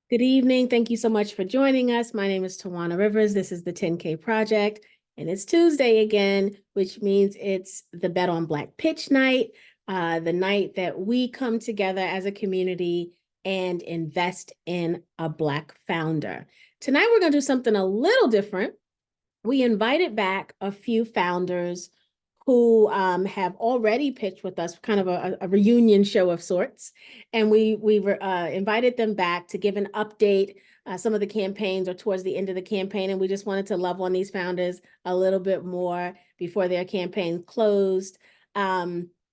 Good evening. Thank you so much for joining us. My name is Tawana Rivers. This is the 10K Project, and it's Tuesday again, which means it's the Bet on Black pitch night, the night that we come together as a community and invest in a Black founder. Tonight, we're going to do something a little different. We invited back a few founders who have already pitched with us, kind of a reunion show of sorts. And we invited them back to give an update. Some of the campaigns are towards the end of the campaign, and we just wanted to love on these founders a little bit more before their campaign closed.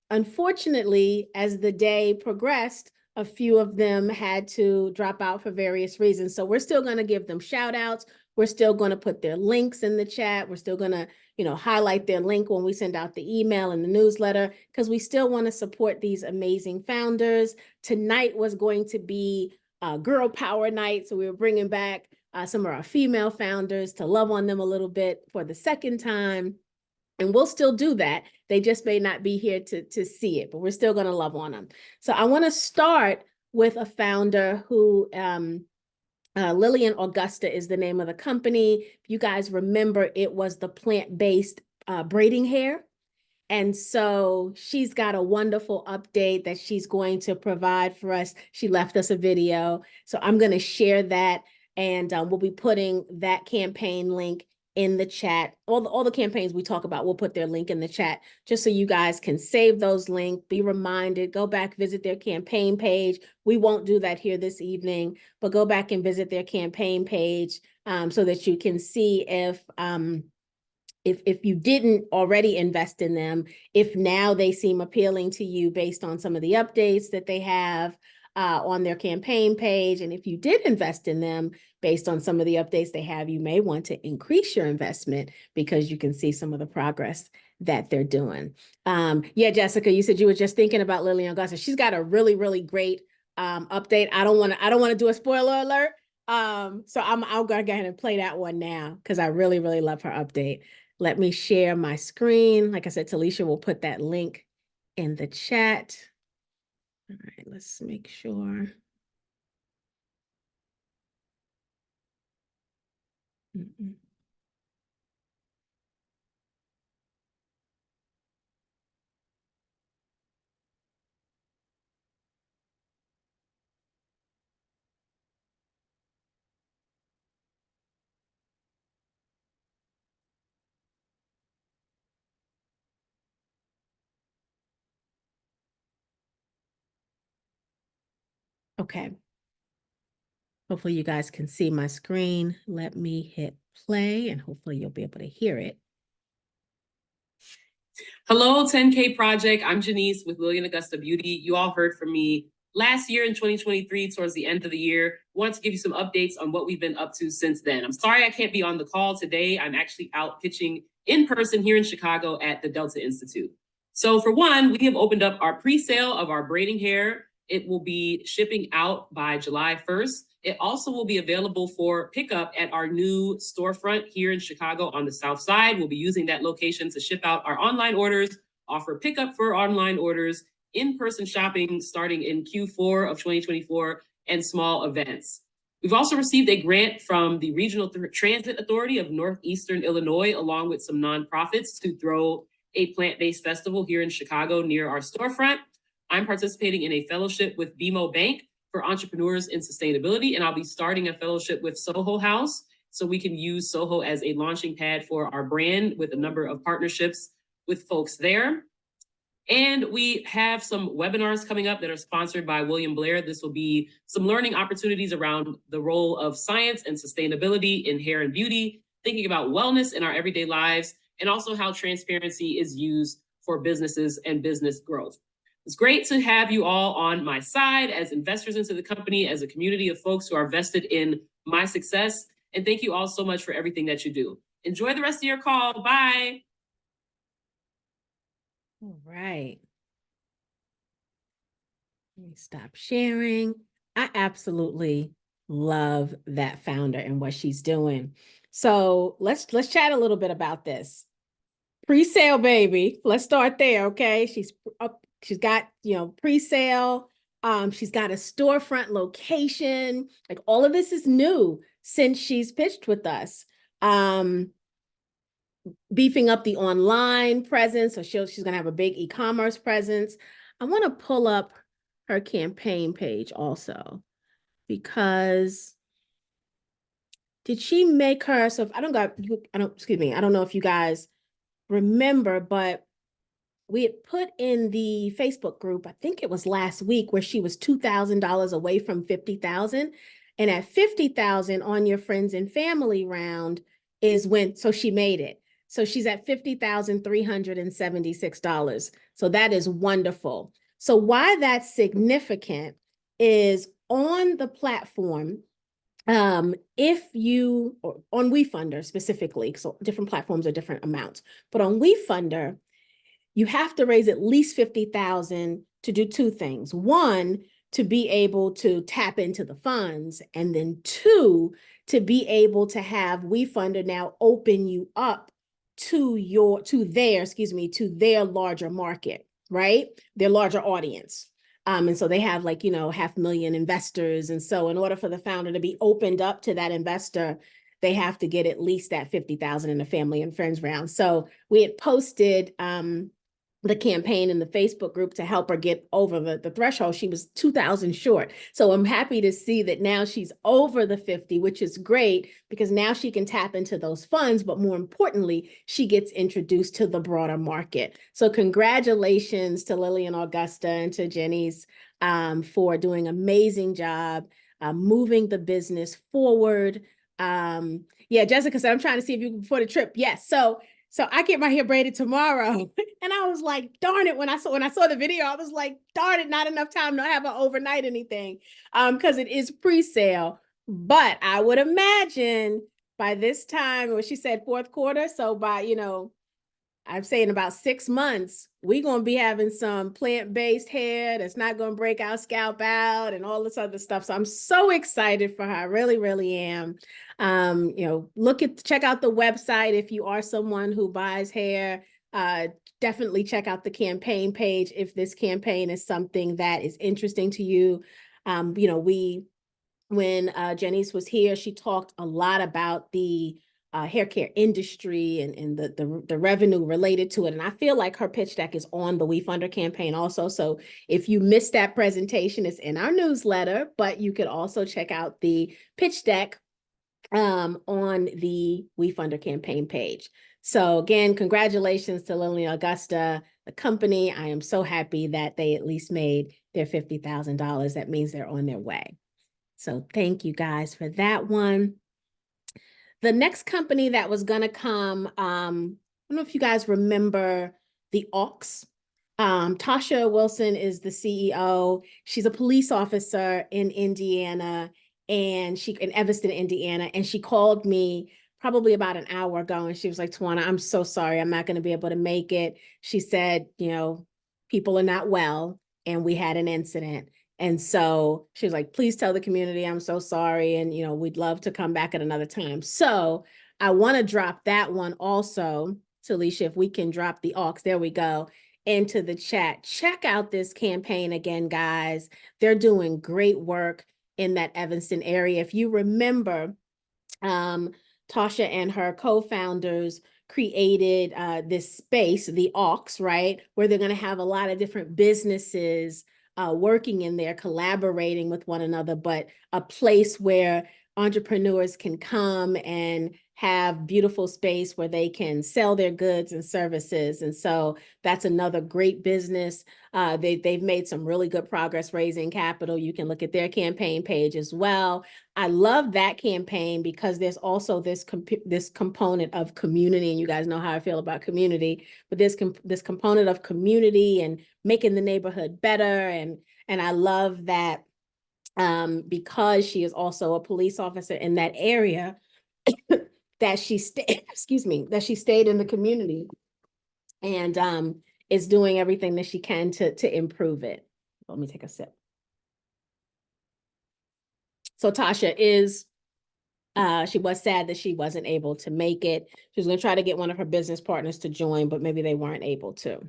Unfortunately, as the day progressed, a few of them had to drop out for various reasons. So we're still going to give them shout outs. We're still going to put their links in the chat. We're still going to, highlight their link when we send out the email and the newsletter, because we still want to support these amazing founders. Tonight was going to be a girl power night. So we were bringing back some of our female founders to love on them a little bit for the second time. And we'll still do that. They just may not be here to see it, but we're still going to love on them. So I want to start with a founder who, Lillian Augusta is the name of the company. If you guys remember, it was the plant-based braiding hair. And so she's got a wonderful update that she's going to provide for us. She left us a video. So I'm going to share that, and we'll be putting that campaign link in the chat. All the campaigns we talk about, we'll put their link in the chat just so you guys can save those links, be reminded, go back, visit their campaign page. We won't do that here this evening, but go back and visit their campaign page so that you can see if you didn't already invest in them, if now they seem appealing to you based on some of the updates that they have on their campaign page. And if you did invest in them based on some of the updates they have, you may want to increase your investment because you can see some of the progress that they're doing. Yeah, Jessica, you said you were just thinking about Lillian Augusta. She's got a really, really great update. I don't want to do a spoiler alert. So I'll go ahead and play that one now because I really, really love her update. Let me share my screen. Like I said, Talisha will put that link in the chat. All right, let's make sure. Okay. Hopefully you guys can see my screen. Let me hit play and hopefully you'll be able to hear it. Hello, 10K Project. I'm Janice with Lillian Augusta Beauty. You all heard from me last year in 2023, towards the end of the year. Wanted to give you some updates on what we've been up to since then. I'm sorry I can't be on the call today. I'm actually out pitching in person here in Chicago at the Delta Institute. So for one, we have opened up our pre-sale of our braiding hair. It will be shipping out by July 1st. It also will be available for pickup at our new storefront here in Chicago on the South Side. We'll be using that location to ship out our online orders, offer pickup for online orders, in-person shopping starting in Q4 of 2024, and small events. We've also received a grant from the Regional Transit Authority of Northeastern Illinois, along with some nonprofits, to throw a plant-based festival here in Chicago near our storefront. I'm participating in a fellowship with BMO Bank for entrepreneurs in sustainability, and I'll be starting a fellowship with Soho House so we can use Soho as a launching pad for our brand with a number of partnerships with folks there. And we have some webinars coming up that are sponsored by William Blair. This will be some learning opportunities around the role of science and sustainability in hair and beauty, thinking about wellness in our everyday lives, and also how transparency is used for businesses and business growth. It's great to have you all on my side as investors into the company, as a community of folks who are vested in my success. And thank you all so much for everything that you do. Enjoy the rest of your call. Bye. All right. Let me stop sharing. I absolutely love that founder and what she's doing. So let's chat a little bit about this. Pre-sale, baby. Let's start there, okay? She's got, pre-sale She's got a storefront location. Like all of this is new since she's pitched with us. Beefing up the online presence. So she's going to have a big e-commerce presence. I want to pull up her campaign page also, because did she make her, so if I don't know if you guys remember, but we had put in the Facebook group, I think it was last week, where she was $2,000 away from 50,000. And at 50,000 on your friends and family round is when, so she made it. So she's at $50,376. So that is wonderful. So why that's significant is on the platform, if you, on WeFunder specifically, so different platforms are different amounts, but on WeFunder, you have to raise at least 50,000 to do two things. One, to be able to tap into the funds, and then two, to be able to have WeFunder now open you up to their larger market, right? Their larger audience. And so they have 500,000 investors. And so in order for the founder to be opened up to that investor, they have to get at least that 50,000 in the family and friends round. So we had posted the campaign in the Facebook group to help her get over the threshold. She was 2,000 short. So I'm happy to see that now she's over the 50, which is great because now she can tap into those funds, but more importantly, she gets introduced to the broader market. So congratulations to Lillian Augusta and to Janice for doing an amazing job moving the business forward. Yeah, Jessica said, I'm trying to see if you can before the trip. Yes. So I get my hair braided tomorrow. And I was like, darn it. When I saw the video, I was like, darn it, not enough time to have an overnight anything. Because it is pre-sale. But I would imagine by this time, when she said fourth quarter, so by, I'm saying about 6 months, we're going to be having some plant-based hair that's not going to break our scalp out and all this other stuff. So I'm so excited for her. I really, really am. Check out the website if you are someone who buys hair. Definitely check out the campaign page if this campaign is something that is interesting to you. When Janice was here, she talked a lot about the hair care industry and the revenue related to it. And I feel like her pitch deck is on the WeFunder campaign also. So if you missed that presentation, it's in our newsletter, but you could also check out the pitch deck on the WeFunder campaign page. So again, congratulations to Lillian Augusta, the company. I am so happy that they at least made their $50,000. That means they're on their way. So thank you guys for that one. The next company that was going to come, I don't know if you guys remember the Aux. Tasha Wilson is the CEO. She's a police officer in Indiana, and in Evanston, Indiana. And she called me probably about an hour ago, and she was like, Tawana, I'm so sorry. I'm not going to be able to make it. She said, people are not well, and we had an incident. And so she was like, please tell the community I'm so sorry. And, we'd love to come back at another time. So I want to drop that one also, Talisha, if we can drop the Aux, there we go, into the chat. Check out this campaign again, guys. They're doing great work in that Evanston area. If you remember, Tasha and her co-founders created this space, the Aux, right, where they're going to have a lot of different businesses working in there, collaborating with one another, but a place where entrepreneurs can come and have beautiful space where they can sell their goods and services. And so that's another great business. They've made some really good progress raising capital. You can look at their campaign page as well. I love that campaign because there's also this component of community, and you guys know how I feel about community, but this component of community and making the neighborhood better. And I love that because she is also a police officer in that area, that she stayed in the community and is doing everything that she can to improve it. Let me take a sip. So Tasha is, she was sad that she wasn't able to make it. She was going to try to get one of her business partners to join, but maybe they weren't able to.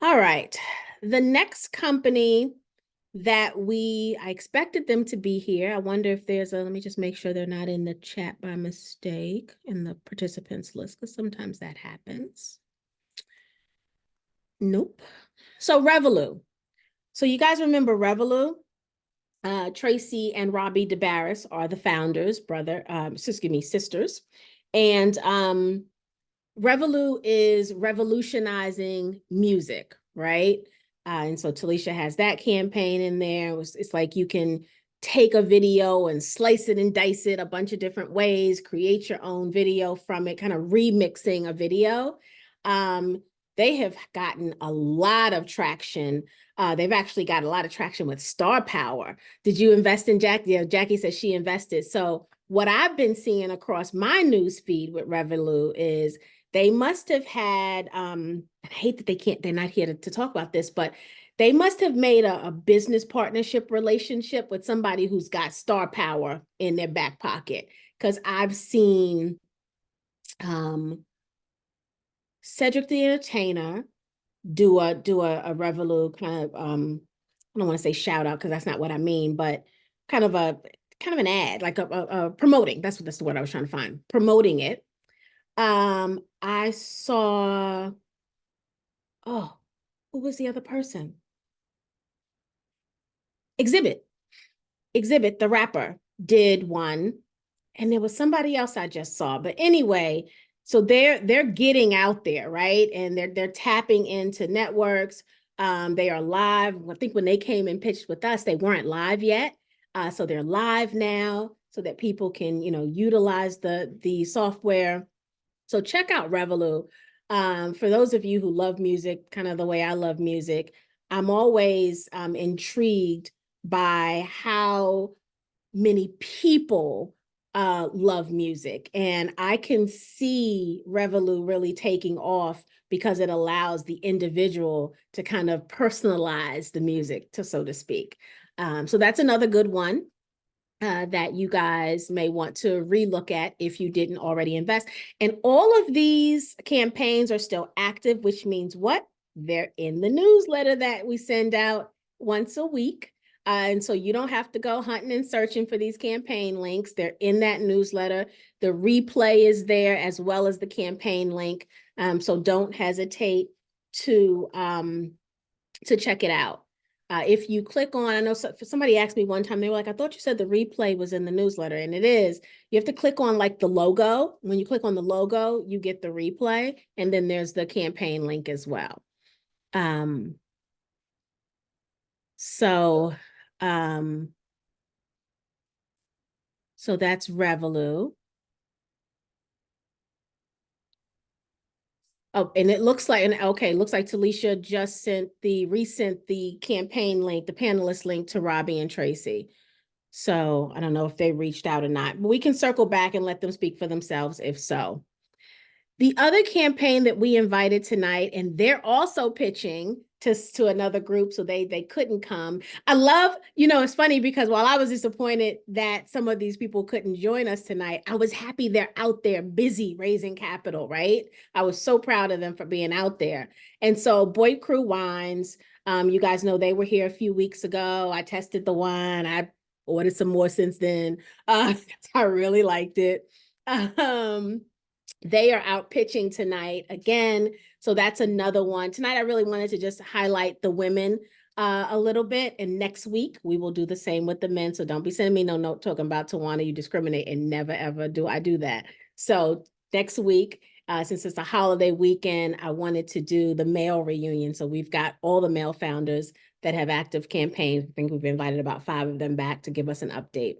All right. The next company that I expected them to be here. I wonder if let me just make sure they're not in the chat by mistake in the participants list, because sometimes that happens. Nope. So Revolut. So you guys remember Revolut? Tracy and Robbie DeBarris are the founders, sisters. And Revolut is revolutionizing music, right? And so Talisha has that campaign in there. It's like you can take a video and slice it and dice it a bunch of different ways, create your own video from it, kind of remixing a video. They have gotten a lot of traction. They've actually got a lot of traction with Star Power. Did you invest in Jackie? Yeah, Jackie says she invested. So what I've been seeing across my news feed with Revolut is they must have had, I hate that they're not here to talk about this, but they must have made a business partnership relationship with somebody who's got Star Power in their back pocket. Because I've seen Cedric the Entertainer do a Revolut kind of, I don't want to say shout out because that's not what I mean, but kind of an ad, like a promoting. That's the word I was trying to find. Promoting it. I saw, oh, who was the other person? Xzibit, the rapper, did one, and there was somebody else I just saw. But anyway, so they're getting out there, right? And they're tapping into networks. They are live. I think when they came and pitched with us, they weren't live yet. So they're live now so that people can, utilize the software. So check out Revolut. For those of you who love music, kind of the way I love music, I'm always intrigued by how many people love music. And I can see Revolut really taking off because it allows the individual to kind of personalize the music, so to speak. So that's another good one. That you guys may want to relook at if you didn't already invest. And all of these campaigns are still active, which means what? They're in the newsletter that we send out once a week. And so you don't have to go hunting and searching for these campaign links. They're in that newsletter. The replay is there as well as the campaign link. So don't hesitate to check it out. If you click on, I know somebody asked me one time, they were like, I thought you said the replay was in the newsletter, and it is. You have to click on like the logo. When you click on the logo, you get the replay, and then there's the campaign link as well. So that's Revolut. Oh, and it looks like, looks like Talisha just resent the campaign link, the panelist link to Robbie and Tracy. So I don't know if they reached out or not, but we can circle back and let them speak for themselves if so. The other campaign that we invited tonight, and they're also pitching to another group, so they couldn't come. I love, it's funny because while I was disappointed that some of these people couldn't join us tonight, I was happy they're out there busy raising capital, right? I was so proud of them for being out there. And so Boyd Crew Wines, you guys know they were here a few weeks ago. I tested the wine. I ordered some more since then. I really liked it. They are out pitching tonight again. So that's another one. Tonight, I really wanted to just highlight the women a little bit. And next week, we will do the same with the men. So don't be sending me no note talking about Tawana, you discriminate, and never, ever do I do that. So next week, since it's a holiday weekend, I wanted to do the male reunion. So we've got all the male founders that have active campaigns. I think we've invited about 5 of them back to give us an update.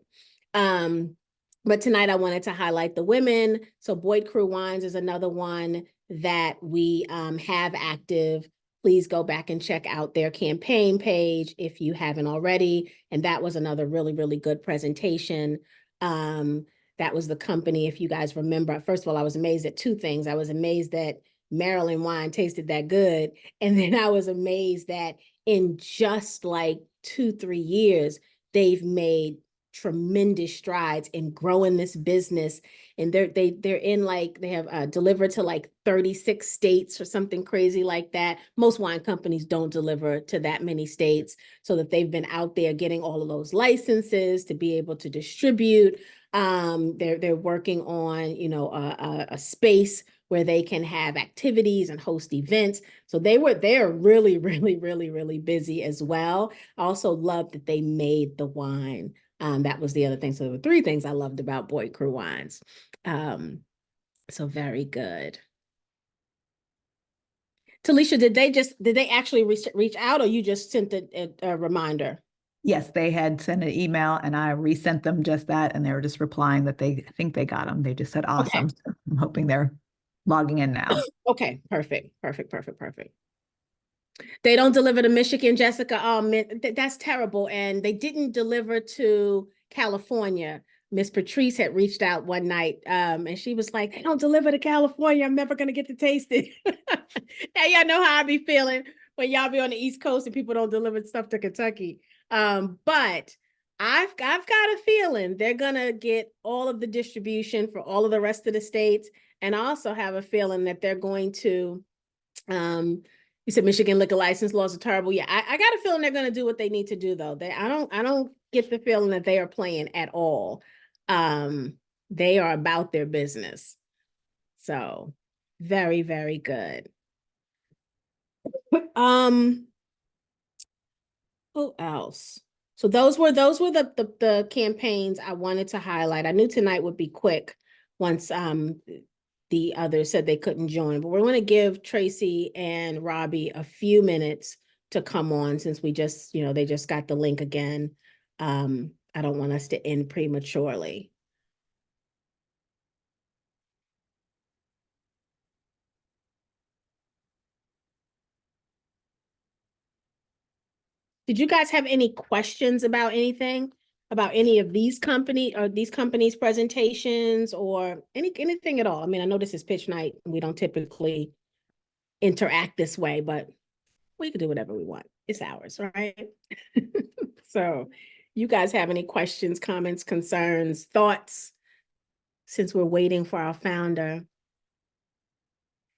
But tonight I wanted to highlight the women. So Boyd Crew Wines is another one that we have active. Please go back and check out their campaign page if you haven't already. And that was another really, really good presentation. That was the company, if you guys remember. First of all, I was amazed at 2 things. I was amazed that Maryland wine tasted that good. And then I was amazed that in just like 2-3 years, they've made tremendous strides in growing this business. And they're in like, they have delivered to like 36 states or something crazy like that. Most wine companies don't deliver to that many states, so that they've been out there getting all of those licenses to be able to distribute. They're working on, you know, a space where they can have activities and host events. So they're really, really, really, really busy as well. I also love that they made the wine. That was the other thing. So there were three things I loved about Boyd Crew Wines. So very good. Talisha, did they actually reach out, or you just sent a reminder? Yes, they had sent an email and I resent them just that, and they were just replying that I think they got them. They just said awesome. So I'm hoping they're logging in now. Okay, perfect. They don't deliver to Michigan, Jessica. Oh man, that's terrible. And they didn't deliver to California. Miss Patrice had reached out one night, and she was like, "They don't deliver to California. I'm never gonna get to taste it." Now y'all know how I be feeling when y'all be on the East Coast and people don't deliver stuff to Kentucky. But I've got a feeling they're gonna get all of the distribution for all of the rest of the states, and I also have a feeling that they're going to. You said Michigan liquor license laws are terrible. Yeah, I got a feeling they're going to do what they need to do, though. I don't get the feeling that they are playing at all. They are about their business. So very, very good. Who else? So those were the campaigns I wanted to highlight. I knew tonight would be quick once the others said they couldn't join, but we're going to give Tracy and Robbie a few minutes to come on, since we just, you know, they just got the link again. I don't want us to end prematurely. Did you guys have any questions about anything, about any of these companies' presentations, or anything at all? I mean, I know this is pitch night and we don't typically interact this way, but we can do whatever we want. It's ours, right? So you guys have any questions, comments, concerns, thoughts? Since we're waiting for our founder,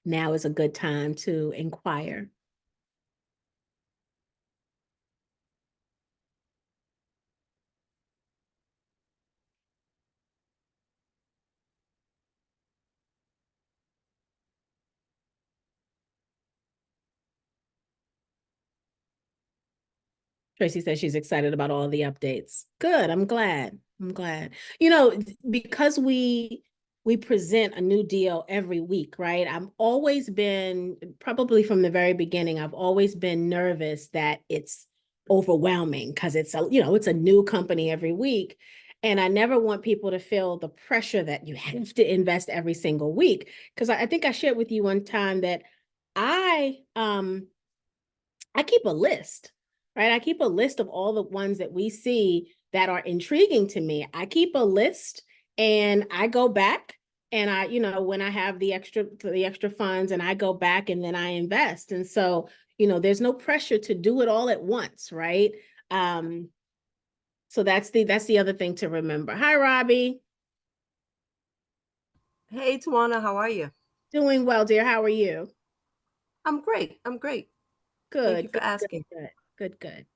now is a good time to inquire. Tracy says she's excited about all the updates. Good. I'm glad. You know, because we present a new deal every week, right? I've always been, probably from the very beginning, I've always been nervous that it's overwhelming because it's a new company every week. And I never want people to feel the pressure that you have to invest every single week. Because I think I shared with you one time that I keep a list, right? I keep a list of all the ones that we see that are intriguing to me. I keep a list and I go back and I, you know, when I have the extra funds, and I go back and then I invest. And so, you know, there's no pressure to do it all at once, right? So that's the other thing to remember. Hi, Robbie. Hey, Tawana, how are you? Doing well, dear. How are you? I'm great. Good. Thank you for asking. Good.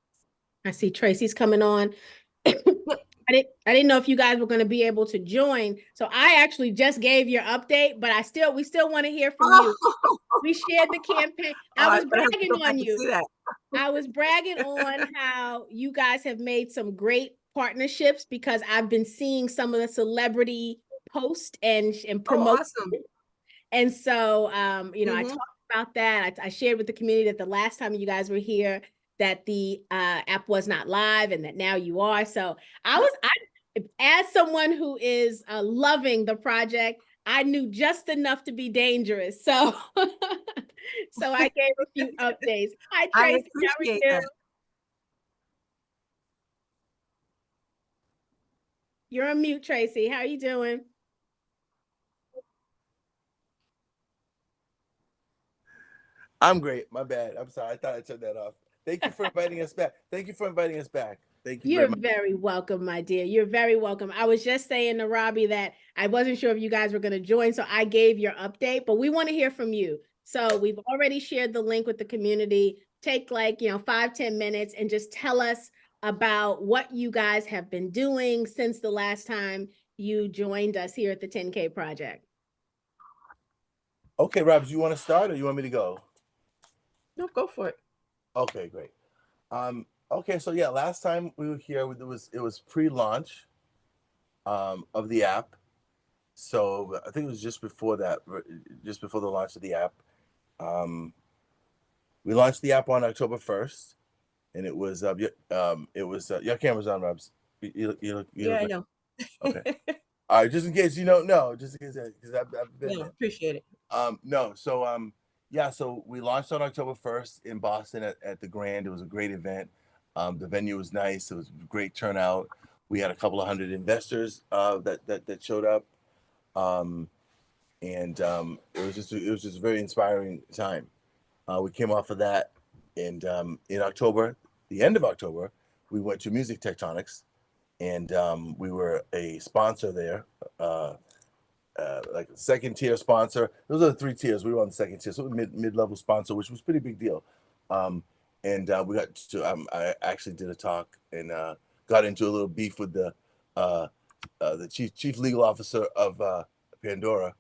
I see Tracy's coming on. I didn't know if you guys were going to be able to join. So I actually just gave your update, but we still want to hear from you. We shared the campaign. I was bragging on you. I was bragging on how you guys have made some great partnerships, because I've been seeing some of the celebrity posts and promote. Awesome. And so, you know, I talked about that. I shared with the community that the last time you guys were here, that the app was not live, and that now you are. So as someone who is loving the project, I knew just enough to be dangerous. So, so I gave a few updates. Hi, Tracy. How are you? That. You're on mute, Tracy. How are you doing? I'm great. My bad. I'm sorry. I thought I turned that off. Thank you for inviting us back. Thank you very You're much. very welcome, my dear. You're very welcome. I was just saying to Robbie that I wasn't sure if you guys were going to join, so I gave your update, but we want to hear from you. So we've already shared the link with the community. Take like, 5-10 minutes and just tell us about what you guys have been doing since the last time you joined us here at the 10K Project. Okay, Rob, do you want to start or you want me to go? No, go for it. Okay, great. Okay, so yeah, last time we were here, it was pre-launch of the app. So I think it was just before that, just before the launch of the app. We launched the app on October 1st, and it was your camera's on, Robs. You look Yeah, I like- know. Okay. All right, just in case you don't know, just in case because I've been No, there. appreciate it. No, so yeah, so we launched on October 1st in Boston at the Grand. It was a great event. The venue was nice. It was a great turnout. We had a couple of hundred investors that showed up. And it was just a very inspiring time. We came off of that, and in October, the end of October, we went to Music Tectonics, and we were a sponsor there, like a second tier sponsor. Those are the 3 tiers. We were on the second tier, so mid level sponsor, which was a pretty big deal. And we got to I actually did a talk and got into a little beef with the chief legal officer of Pandora.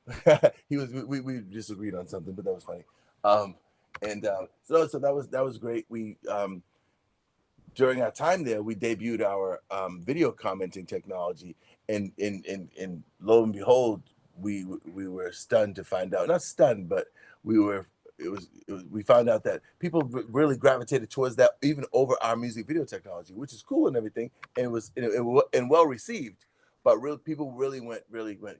We disagreed on something, but that was funny. So that was great. We during our time there, we debuted our video commenting technology, and lo and behold, we were stunned to find out, not stunned, but we found out that people really gravitated towards that even over our music video technology, which is cool and everything, and and well received. But people really went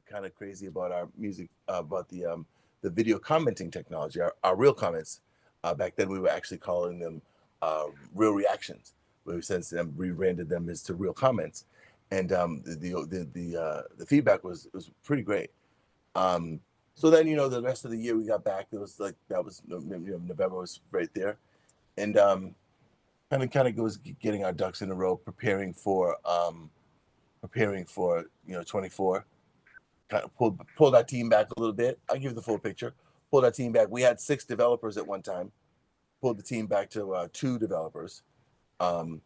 kind of crazy about our music, about the video commenting technology, our real comments. Back then, we were actually calling them real reactions. We've since then rebranded them as to real comments, and the feedback was pretty great. So then the rest of the year we got back. It was like November was right there, and kind of goes getting our ducks in a row, preparing for 24. Kind of pulled our team back a little bit. I'll give you the full picture. Pulled our team back. We had 6 developers at one time. Pulled the team back to 2 developers. And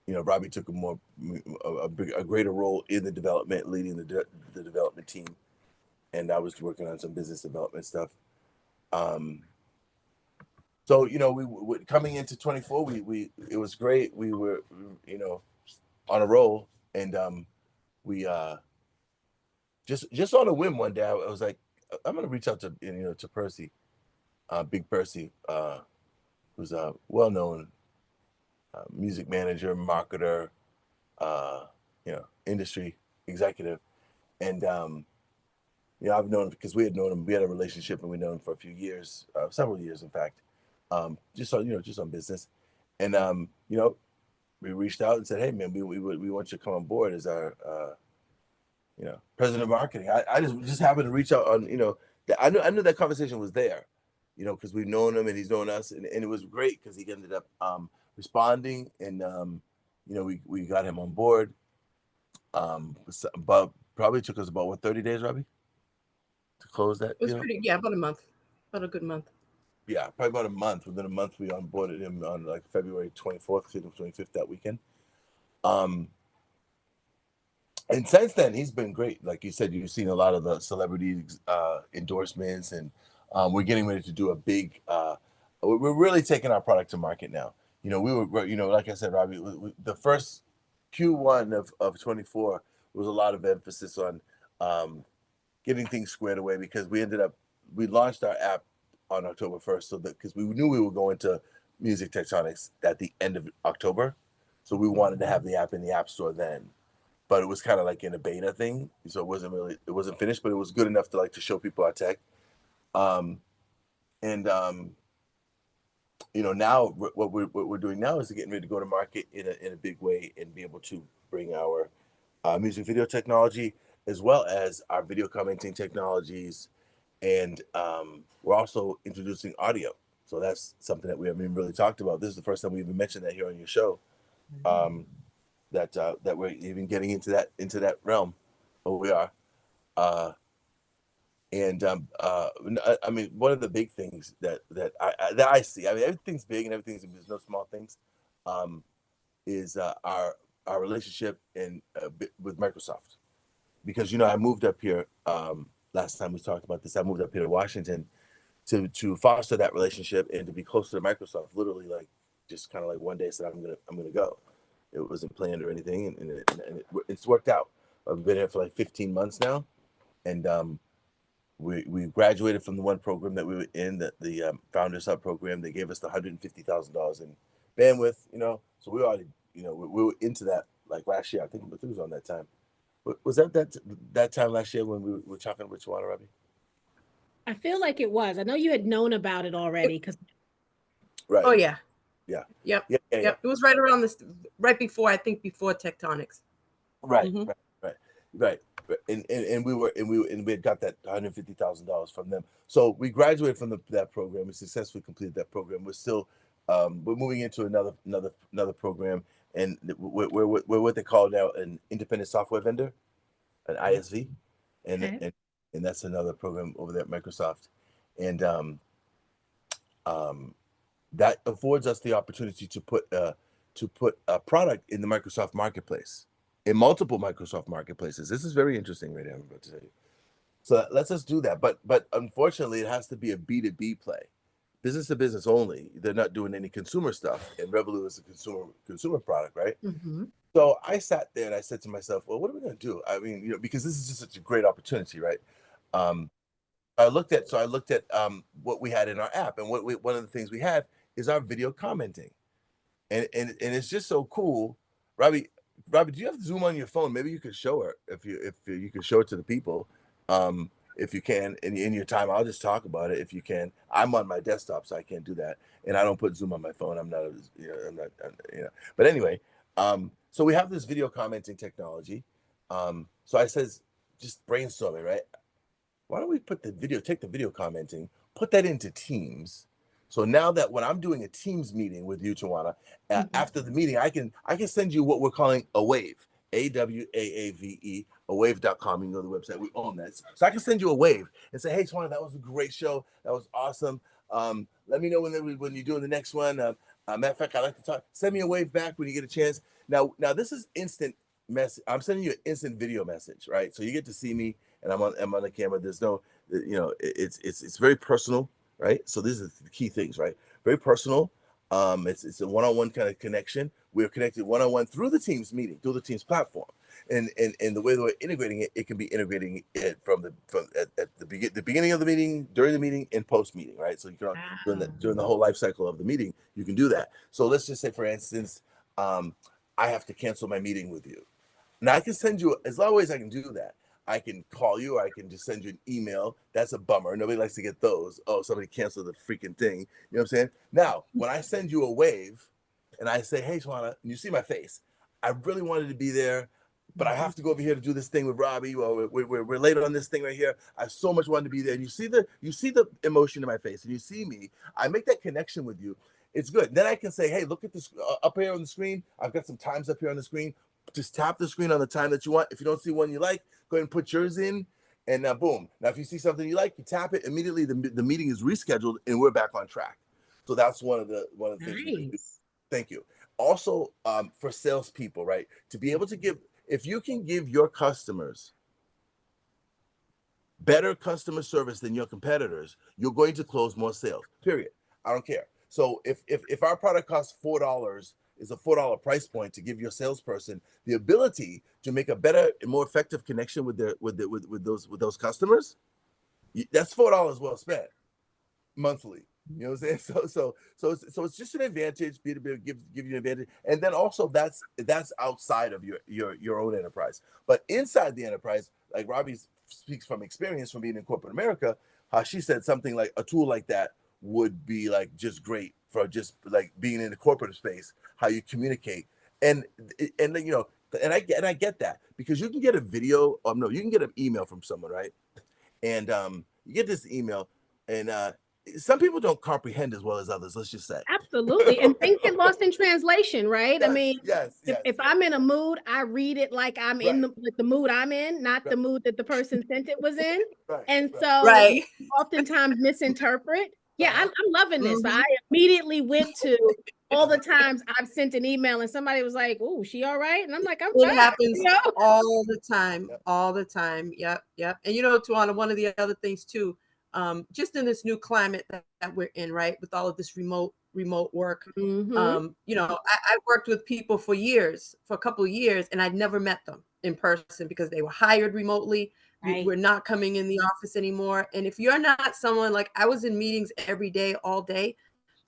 Robbie took a greater role in the development, leading the development team, and I was working on some business development stuff. So we coming into 24, it was great. We were on a roll, and we just on a whim one day I was like, I'm gonna reach out to Percy, Big Percy, who's a well-known music manager, marketer, industry executive. And I've known him because we had known him. We had a relationship, and we known him for a few years, several years, in fact. Just on business. And we reached out and said, hey man, we want you to come on board as our president of marketing. I just happened to reach out on I knew that conversation was there, because we've known him and he's known us, and it was great because he ended up responding, and we got him on board. But probably took us about 30 days, Robbie, to close that. It was about a month, about a good month. Yeah, probably about a month. Within a month, we onboarded him on like February 24th, 25th that weekend. And since then, he's been great. Like you said, you've seen a lot of the celebrity endorsements, and we're getting ready to do a big. We're really taking our product to market now. We were, like I said, Robbie, the first Q1 of 24 was a lot of emphasis on getting things squared away, because we launched our app on October 1st, so that because we knew we were going to Music Tectonics at the end of October, so we wanted to have the app in the App Store then. But it was kind of like in a beta thing, so it wasn't finished, but it was good enough to show people our tech. Now what we're doing now is getting ready to go to market in a big way and be able to bring our music video technology as well as our video commenting technologies, and we're also introducing audio. So that's something that we haven't even really talked about. This is the first time we even mentioned that here on your show. That we're even getting into that realm, but we are. I mean, one of the big things that I see, I mean, everything's big and there's no small things, is our relationship with Microsoft, because I moved up here, last time we talked about this. I moved up here to Washington to foster that relationship and to be closer to Microsoft. Literally, like, just kind of like one day said I'm gonna go. It wasn't planned or anything, and it's worked out. I've been here for like 15 months now, and we graduated from the one program that we were in, the Founders Hub program. They gave us the $150,000 in bandwidth, so we already, we were into that like last year. I think it was on that time. Was that time last year when we were talking with Tawana, Robbie? I feel like it was. I know you had known about it already because Right. Oh yeah. Yeah. Yep. Yeah. Yep. It was right around this, right before, I think before Tectonics. Right. Mhm. Right. And we had got that $150,000 from them. So we graduated from that program. We successfully completed that program. We're still we're moving into another program, and we're what they call now an independent software vendor, an ISV, and Okay. and that's another program over there at Microsoft, and that affords us the opportunity to put a product in the Microsoft Marketplace, in multiple Microsoft Marketplaces. This is very interesting right now, I'm about to tell you. So that lets us do that, but unfortunately, it has to be a B2B play, business to business only. They're not doing any consumer stuff, and Revolut is a consumer product, right? Mhm. So I sat there and I said to myself, well, what are we going to do? I mean, because this is just such a great opportunity, right? I looked at what we had in our app, and one of the things we have is our video commenting, and it's just so cool. Robbie, do you have Zoom on your phone? Maybe you could show her, if you could show it to the people, if you can, in your time. I'll just talk about it if you can. I'm on my desktop, so I can't do that, and I don't put Zoom on my phone. I'm not, But anyway, so we have this video commenting technology. So I says, just brainstorming, right? Why don't we take the video commenting, put that into Teams. So now that when I'm doing a Teams meeting with you, Tawana, after the meeting, I can send you what we're calling a wave, AWAAVE, awave.com. You can go to the website. We own that. So I can send you a wave and say, hey, Tawana, that was a great show. That was awesome. Let me know when you're doing the next one. Matter of fact, I like to talk. Send me a wave back when you get a chance. Now this is instant message. I'm sending you an instant video message, right? So you get to see me, and I'm on the camera. There's no, it's very personal, right? So these are the key things, right? Very personal. It's a one-on-one kind of connection. We're connected one-on-one through the Teams meeting, through the Teams platform, and the way that we're integrating it, it can be integrating it at the beginning of the meeting, during the meeting, and post meeting, right? So you can during the whole life cycle of the meeting, you can do that. So let's just say, for instance, I have to cancel my meeting with you. Now I can send you, as long as I can do that, I can call you, or I can just send you an email. That's a bummer. Nobody likes to get those. Oh, somebody canceled the freaking thing. You know what I'm saying? Now, when I send you a wave and I say, hey, Tawana, and you see my face, I really wanted to be there, but I have to go over here to do this thing with Robbie. Well, we're late on this thing right here. I so much wanted to be there. And you see the emotion in my face, and you see me. I make that connection with you. It's good. Then I can say, hey, look at this up here on the screen. I've got some times up here on the screen. Just tap the screen on the time that you want. If you don't see one you like, go ahead and put yours in, and boom. Now, if you see something you like, you tap it immediately. The meeting is rescheduled, and we're back on track. So that's one of the things we can do. Nice. Thank you. Also, for salespeople, right, to be able to give, if you can give your customers better customer service than your competitors, you're going to close more sales. Period. I don't care. So if our product costs $4, is a $4 price point, to give your salesperson the ability to make a better and more effective connection with those customers, that's $4 well spent monthly. You know what I'm saying? So it's just an advantage. B2B give you an advantage, and then also that's outside of your own enterprise, but inside the enterprise, like Robbie speaks from experience from being in corporate America. She said something like a tool like that would be like just great for just like being in the corporate space, how you communicate, and I get that, because you can get a video, no, you can get an email from someone, right? And you get this email, and some people don't comprehend as well as others. Let's just say. Absolutely. And things get lost in translation, right? I Yes, mean, yes, yes. if I'm in a mood, I read it like I'm in Right. the mood I'm in, not the Right. mood that the person sent it was in. Right. And Right. so Right. you oftentimes misinterpret. Yeah, I'm loving this. Mhm. I immediately went to all the times I've sent an email and somebody was like, "Oh, she all right?" And I'm like, "I'm It fine." happens You know? all the time, Yep. all the time. Yep, yep. And Tawana, one of the other things too, just in this new climate that we're in, right, with all of this remote work, Mhm. I worked with people for a couple of years, and I'd never met them in person because they were hired remotely. Right. We're not coming in the office anymore. And if you're not someone like I was in meetings every day, all day,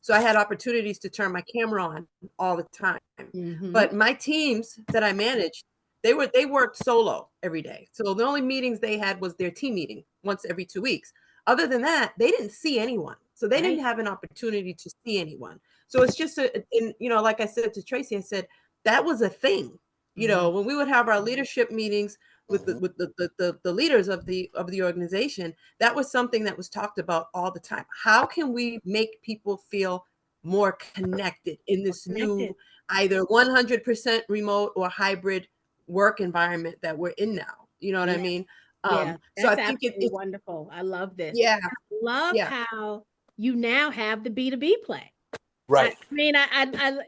so I had opportunities to turn my camera on all the time. Mhm. But my teams that I managed, they worked solo every day. So the only meetings they had was their team meeting once every 2 weeks. Other than that, they didn't see anyone. So they didn't Right. have an opportunity to see anyone. So it's just like I said to Tracy, I said that was a thing. Mhm. When we would have our leadership meetings with Mhm. the leaders of the organization, that was something that was talked about all the time. How can we make people feel more connected in this Connected. new either 100% remote or hybrid work environment that we're in now? You know what I Yeah. mean? Yeah, So I that's think absolutely wonderful. I love this. yeah, I love yeah, how you now have the B2B play. I Right. mean, I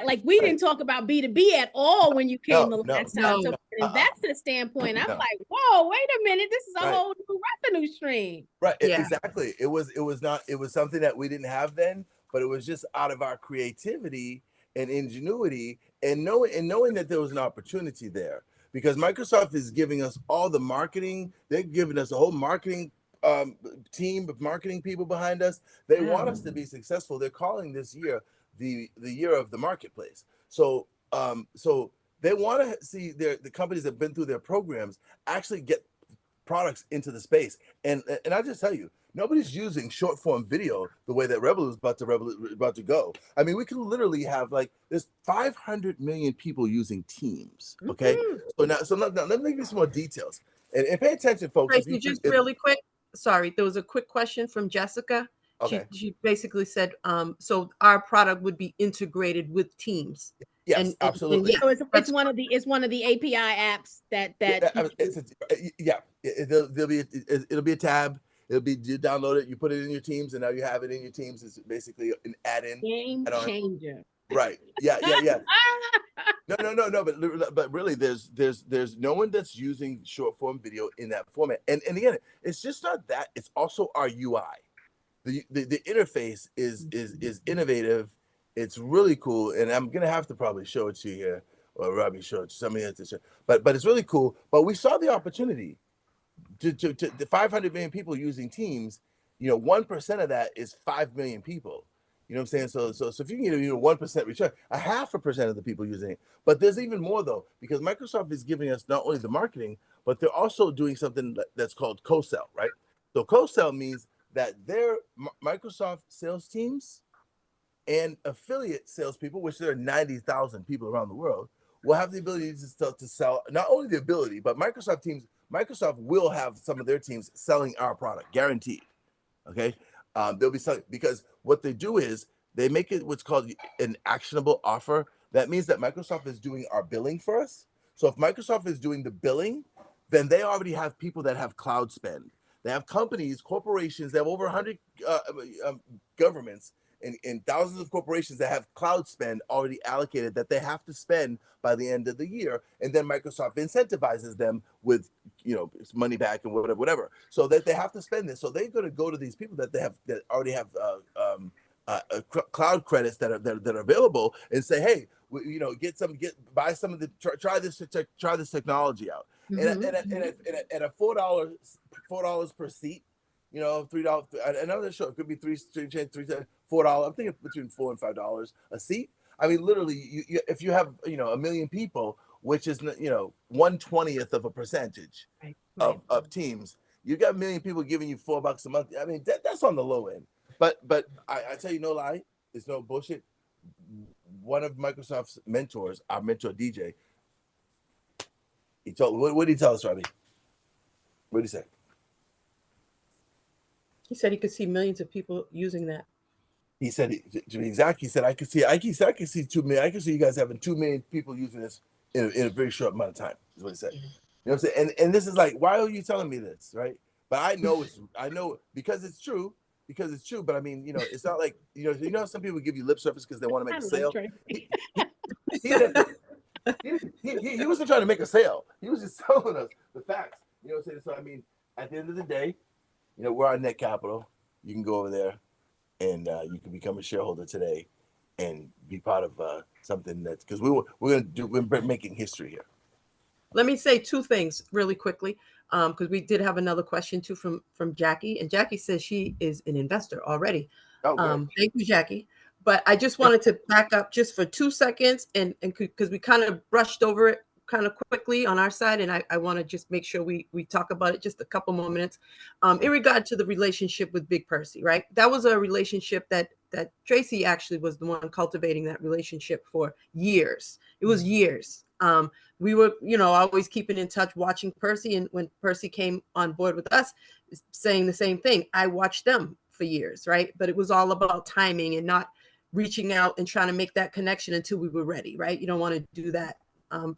like we Right. didn't talk about B2B at all when you came the No. last No. time. no, So No. from an investor standpoint, I'm No. like, whoa, wait a minute, this is a Right. whole new revenue stream. Right. yeah, Exactly. It was not. It was something that we didn't have then, but it was just out of our creativity and ingenuity, and knowing that there was an opportunity there, because Microsoft is giving us all the marketing. They're giving us a whole marketing um, team of marketing people behind us. They want us to be successful. They're calling this year the year of the marketplace. So they want to see the companies that have been through their programs actually get products into the space. And I just tell you, nobody's using short form video the way that Revolut is about to go. I mean, we can literally have like there's 500 million people using Teams. Okay, Mhm. so now let me give you some more details. And pay attention, folks. If you Tracy, just really quick. Sorry, there was a quick question from Jessica. okay, She basically said, so our product would be integrated with Teams. yes, And absolutely. yeah, So it's that's one of the API apps that Yeah, you it's yeah. It'll be a tab. It'll be you download it, you put it in your Teams, and now you have it in your Teams. It's basically an add-in. game Add-on. changer. Right. Yeah. Yeah. Yeah. No. But really, there's no one that's using short form video in that format. And again, it's just not that. It's also our UI. The interface is innovative. It's really cool, and I'm gonna have to probably show it to you here, or Robbie show it. Somebody has to show. But it's really cool. But we saw the opportunity to the 500 million people using Teams. 1% of that is 5 million people. You know what I'm saying? So if you can get 1% return, a 0.5% of the people using it. But there's even more though, because Microsoft is giving us not only the marketing, but they're also doing something that's called co-sell, right? So co-sell means that their Microsoft sales teams and affiliate salespeople, which there are 90,000 people around the world, will have the ability to sell not only the ability, but Microsoft will have some of their teams selling our product, guaranteed. Okay, they'll be selling because what they do is they make it what's called an actionable offer. That means that Microsoft is doing our billing for us. So if Microsoft is doing the billing, then they already have people that have cloud spend. They have companies, corporations. They have over 100 governments and thousands of corporations that have cloud spend already allocated that they have to spend by the end of the year, and then Microsoft incentivizes them with money back and whatever, so that they have to spend this. So they're going to go to these people that already have cloud credits that are available and say, hey, buy some of the try this technology out, and at a $4 per seat. $3. Another show. It could be $3, $4. I'm thinking between $4 and $5 a seat. I mean, literally, if you have a million people, which is 1/20th of a percentage Right. of teams, you got a million people giving you $4 a month. I mean, that's on the low end. But I tell you, no lie, it's no bullshit. One of Microsoft's mentors, our mentor DJ, what did he tell us, Robbie? What did he say? He said he could see millions of people using that. He said, to be exact, he said, I could see 2 million. I could see you guys having 2 million people using this in a very short amount of time, is what he said. You know what I'm saying? And this is like, why are you telling me this? Right. But I know because it's true, But I mean, it's not like, some people give you lip service because they want to make I a love sale. Tracy. He wasn't trying to make a sale. He was just telling us the facts. You know what I'm saying? So I mean, at the end of the day, we're on Net Capital. You can go over there and you can become a shareholder today and be part of something that's because we're making history here. Let me say two things really quickly, because we did have another question too from Jackie, and Jackie says she is an investor already. Oh, good. Thank you, Jackie. But I just wanted to back up just for 2 seconds, and because we kind of brushed over it kind of quickly on our side, and I want to just make sure we talk about it just a couple more minutes. In regard to the relationship with Big Percy, right? That was a relationship that Tracy actually was the one cultivating that relationship for years. It was years. We were, always keeping in touch, watching Percy. And when Percy came on board with us, saying the same thing, I watched them for years, right? But it was all about timing and not reaching out and trying to make that connection until we were ready, right? You don't want to do that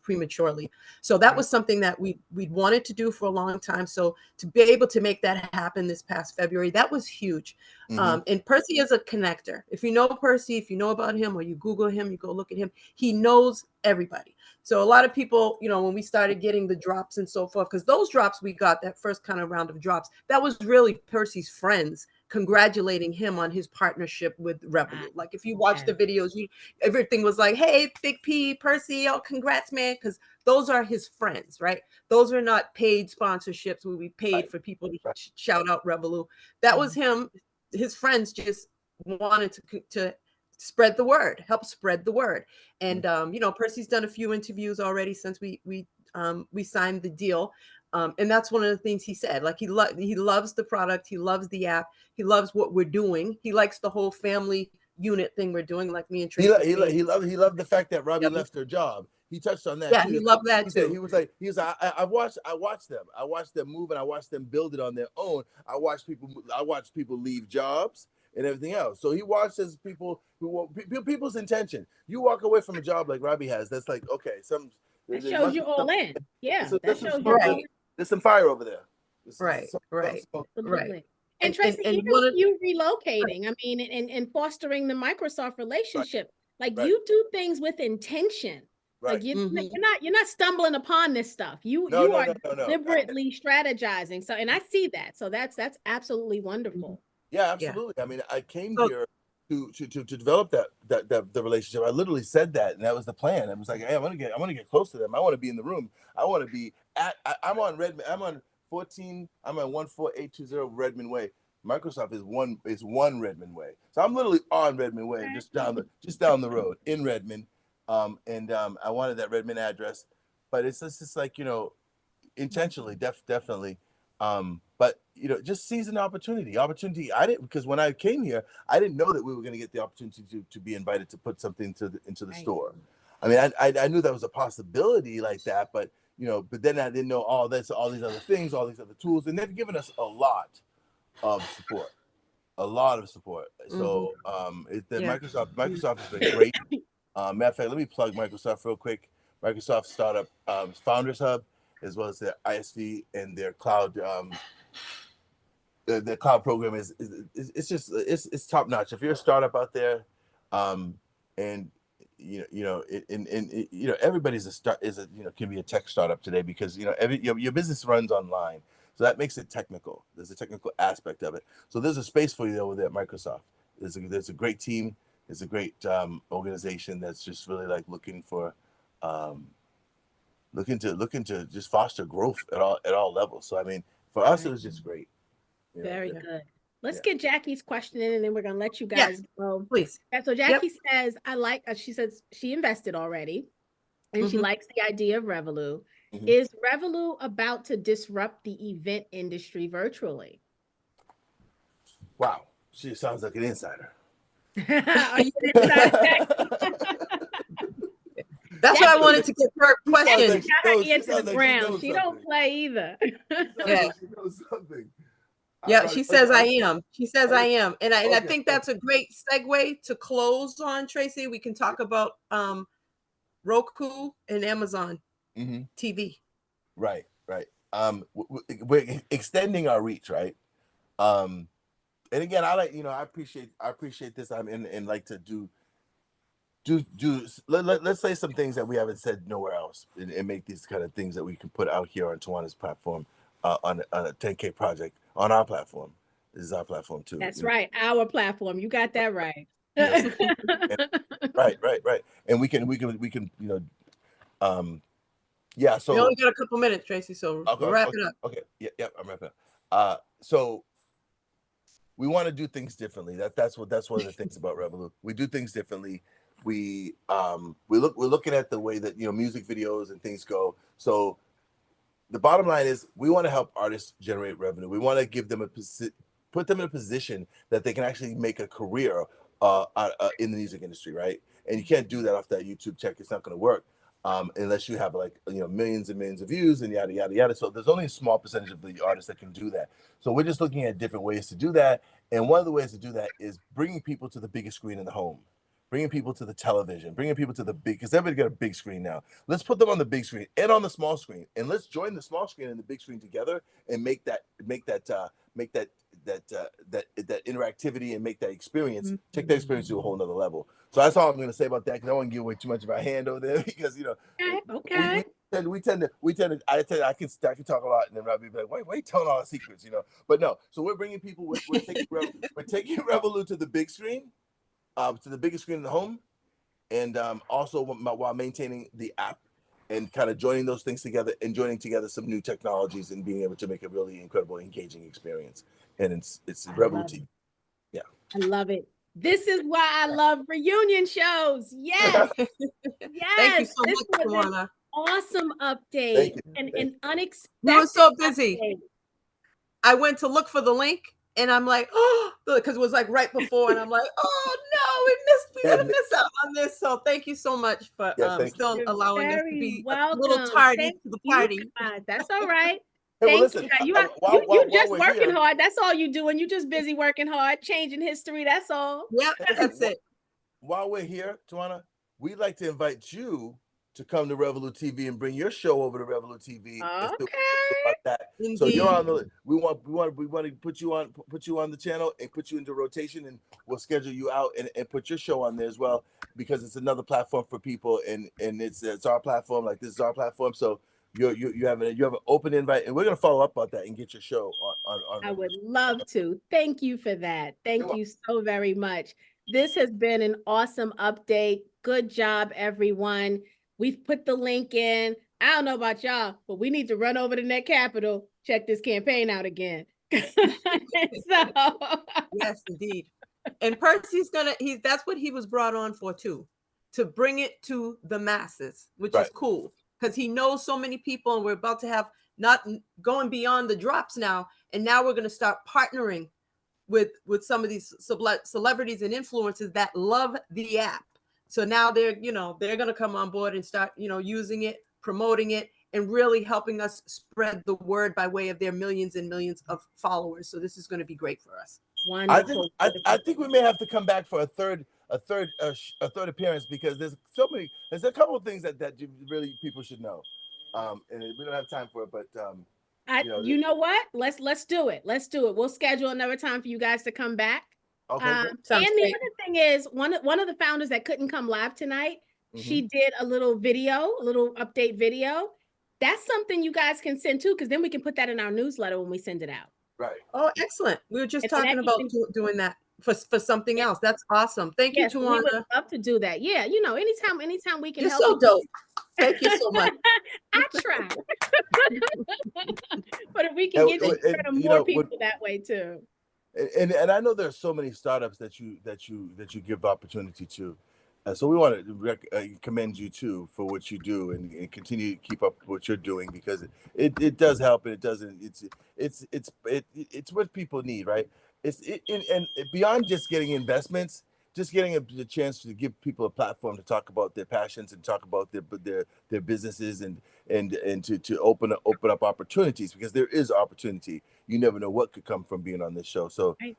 prematurely. So that was something that we'd wanted to do for a long time. So to be able to make that happen this past February, that was huge. And Percy is a connector. If you know Percy, if you know about him, or you Google him, you go look at him, he knows everybody. So a lot of people, when we started getting the drops and so forth, because those drops we got, that first kind of round of drops, that was really Percy's friends congratulating him on his partnership with Revolut. Like if you watch the videos, everything was like, hey, Big P, Percy, oh, congrats, man. Because those are his friends, right? Those are not paid sponsorships where we paid for people to shout out Revolut. That was him. His friends just wanted to spread the word, help spread the word. And, Percy's done a few interviews already since we signed the deal. And that's one of the things he said, like he loves the product. He loves the app. He loves what we're doing. He likes the whole family unit thing we're doing, like me and Tracy. He loved the fact that Robbie left her job. He touched on that. Yeah, too. he loved that too. He was like, I watched them. I watched them move and I watched them build it on their own. I watched people leave jobs and everything else. So he watches people's intention. You walk away from a job like Robbie has, that's like, okay, That shows you all in. Yeah, that shows you all in. There's some fire over there. Right. Absolutely. And Tracy, even you relocating, I mean, and fostering the Microsoft relationship, like you do things with intention. Like you're not stumbling upon this stuff. You are deliberately strategizing. So, and I see that. So that's absolutely wonderful. Yeah, absolutely. Yeah. I mean, I came here to develop the relationship. I literally said that, and that was the plan. I was like, hey, I want to get close to them. I want to be in the room. I want to be I'm on Redmond. I'm on 14820 Redmond Way. Microsoft is one Redmond Way. So I'm literally on Redmond Way, just down the road in Redmond. And I wanted that Redmond address, but it's just like, intentionally, definitely. But just seize an opportunity. I didn't, because when I came here, I didn't know that we were going to get the opportunity to be invited to put something into the store. I mean, I knew that was a possibility like that, but then I didn't know all these other things, all these other tools, and they've given us a lot of support. So Microsoft has been great. Matter of fact, let me plug Microsoft real quick. Microsoft Startup Founders Hub, as well as their ISV and their cloud. Their cloud program is top notch. If you're a startup out there, and everybody's can be a tech startup today, because your business runs online, so that makes it technical. There's a technical aspect of it. So there's a space for you over there at Microsoft. There's a great team. It's a great organization that's just really like looking to just foster growth at all levels. So I mean, for us, it was just great. Very good. Let's get Jackie's question in, and then we're gonna let you guys go. Please. So Jackie says, she says she invested already, and she likes the idea of Revolut. Is Revolut about to disrupt the event industry virtually? Wow, she sounds like an insider. Are you excited? That's why I wanted to get her question. Got her ear to the ground. She don't play either. She knows something. Yeah, probably- she says I honestly, am. She says I am. And I Okay, think that's a great segue to close on, Tracy. We can talk about Roku and Amazon mhm. TV. Right, right. We're extending our reach, right? Um, and again, I appreciate this. I'm and like to let's say some things that we haven't said nowhere else, and make these kind of things that we can put out here on Tawana's platform, on a 10K project on our platform. This is our platform too. That's you know? right. Our platform. You got that right. Yes. Right. And we can, yeah. We So only got a couple minutes, Tracy, so okay, we'll wrap okay, it up. okay. Yeah, I'm wrapping up. So we want to do things differently. That's one of the things about Revolut. We do things differently. We're looking at the way that music videos and things go. So the bottom line is we want to help artists generate revenue. We want to give them put them in a position that they can actually make a career in the music industry, right? And you can't do that off that YouTube check. It's not going to work unless you have millions and millions of views and yada yada yada. So there's only a small percentage of the artists that can do that. So we're just looking at different ways to do that. And one of the ways to do that is bringing people to the biggest screen in the home, bringing people to the television, bringing people to the big, because everybody got a big screen now. Let's put them on the big screen and on the small screen, and let's join the small screen and the big screen together and make that interactivity and make that experience, take that experience to a whole nother level. So that's all I'm going to say about that, because I don't want to give away too much of our hand over there, because Okay. we tend to I can talk a lot, and then Robbie be like, why are you telling all the secrets, But no, so we're bringing people, we're taking Revolut to the big screen, to the biggest screen in the home, and also while maintaining the app and kind of joining those things together and joining together some new technologies and being able to make a really incredible, engaging experience. And it's I Revolut love TV. it. Yeah. I love it. This is why I love reunion shows. Yes. Thank Yes. you so This much, was an Tawana. awesome update Thank you. and Thank an unexpected We were so busy. update. I went to look for the link and I'm like, oh, because it was like right before, and I'm like, oh no, we're gonna miss out on this. So thank you so much for Yes, thank you. still You're allowing us to very be a little welcome. tardy Thank to the you, party. guys. That's all right. Hey, well, Thank listen, you. You just we're working here, hard. That's all you doing. You just busy working hard, changing history. That's all. Yep, that's it. while we're here, Tawana, we'd like to invite you to come to Revolut TV and bring your show over to Revolut TV. And so Okay. about that. So you're Indeed. on the. We want to put you on the channel and put you into rotation, and we'll schedule you out and put your show on there as well, because it's another platform for people, and it's our platform. Like, this is our platform. So you have an open invite, and we're gonna follow up on that and get your show on. I would love to. Thank you for that. Thank you so very much. This has been an awesome update. Good job, everyone. We've put the link in. I don't know about y'all, but we need to run over to Net Capital, check this campaign out again. So Yes, indeed. And Percy's that's what he was brought on for too, to bring it to the masses, which is Right. cool, because he knows so many people, and we're about to have not going beyond the drops now, and now we're going to start partnering with some of these celebrities and influencers that love the app. So now they're going to come on board and start using it, promoting it, and really helping us spread the word by way of their millions and millions of followers. So this is going to be great for us. wonderful. I think we may have to come back for a third appearance, because there's a couple of things that really people should know, and we don't have time for it, but You know what? Let's do it. Let's do it. We'll schedule another time for you guys to come back. okay, And great. Sounds the great. other thing is, one of the founders that couldn't come live tonight, she Mhm. did a little update video. That's something you guys can send too, because then we can put that in our newsletter when we send it out. Right. Oh, excellent. We were just And so that talking you about can- doing that for something else. That's awesome. Thank Yes, you, we would Tawana. love to do that. Yeah, anytime we can You're help. so you- dope. Thank you so much. I try. But if we can get you in front of more people that way too. And I know there are so many startups that you give opportunity to, so we want to commend you too for what you do, and continue to keep up what you're doing, because it does help, and it's what people need, right? And beyond just getting investments, just getting the chance to give people a platform to talk about their passions and talk about their businesses and to open up opportunities, because there is opportunity. You never know what could come from being on this show. So Right.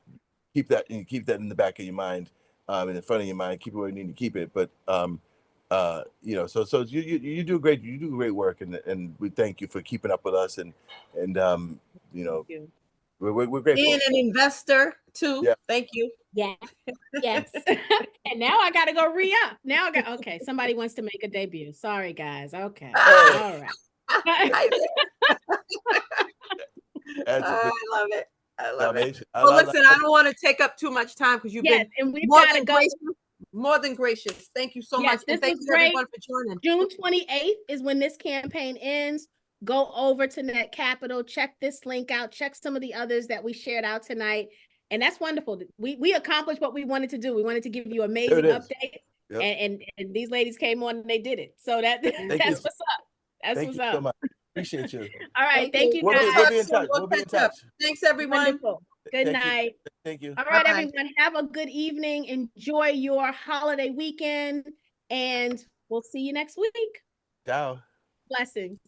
keep that in the back of your mind, in the front of your mind. Keep it where you need to keep it. But you know, so you do great work, and we thank you for keeping up with us, and you know, Thank you. we're grateful. Being an investor too. Yeah. Thank you. Yeah. Yes. And now I gotta go re-up. Now I got, okay, somebody wants to make a debut. Sorry, guys. Okay. All right. I That's a big love it. I love it. combination. Well, listen, I don't want to take up too much time because you've Yes, been and we've more gotta than go. gracious. More than gracious. Thank you so Yes, much. And this thank was you great. everyone for joining. June 28th is when this campaign ends. Go over to Net Capital, check this link out, check some of the others that we shared out tonight. And that's wonderful. We accomplished what we wanted to do. We wanted to give you amazing There it is. updates. Yep. And these ladies came on and they did it. So that's you. what's up. That's Thank what's you up. so much. Appreciate you. All right. Thank you We'll guys. be in touch. We'll We'll be in catch up. touch. Thanks, everyone. Wonderful. Good Thank you. night. Thank you. All right, Bye-bye. everyone. Have a good evening. Enjoy your holiday weekend. And we'll see you next week. Ciao. Blessings.